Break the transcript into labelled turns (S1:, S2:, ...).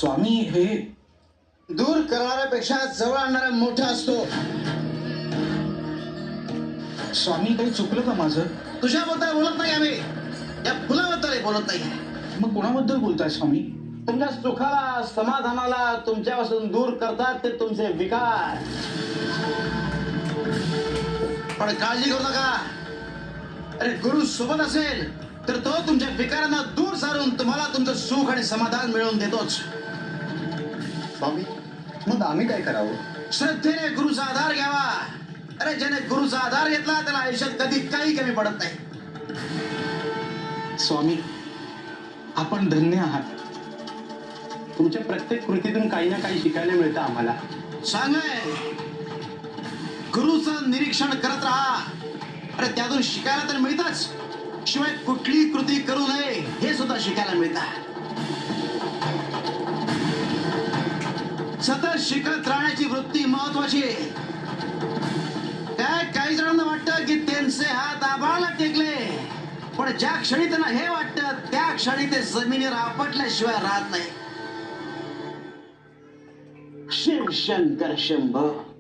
S1: स्वामी हे
S2: दूर करणाऱ्यापेक्षा जवळ आणणारा मोठा असतो.
S1: स्वामी काही चुकलं का माझं?
S2: तुझ्याबद्दल बोलत नाही आम्ही, या फुलाबद्दल बोलत नाही.
S1: मग कोणाबद्दल बोलताय स्वामी?
S2: तुमच्या सुखाला समाधानाला तुमच्यापासून दूर करतात ते तुमचे विकार. पण काळजी करू नका. अरे गुरु सोबत असेल तर तो तुमच्या विकारांना दूर सारून तुम्हाला तुमचं सुख आणि समाधान मिळवून देतोच.
S3: स्वामी, मग आम्ही काय करावं?
S2: श्रद्धेने गुरुचा आधार घ्यावा. अरे ज्याने गुरुचा आधार घेतला त्याला आयुष्यात कधी काही कमी पडत नाही.
S1: स्वामी, आपण धन्य आहात.
S3: तुमच्या प्रत्येक कृतीतून काही ना काही शिकायला मिळतं आम्हाला.
S2: सांगाय गुरुचं निरीक्षण करत राहा. अरे त्यातून शिकायला तर मिळतच, शिवाय कुठली कृती करू नये हे सुद्धा शिकायला मिळतं. सतत शिकत राहण्याची वृत्ती महत्वाची आहे. काय काही जणांना वाटतं की त्यांचे हात आभाळाला टेकले, पण ज्या क्षणी त्यांना हे वाटतं त्या क्षणी ते जमिनीवर आपटल्याशिवाय राहत नाही. शिव शंकर शंभो.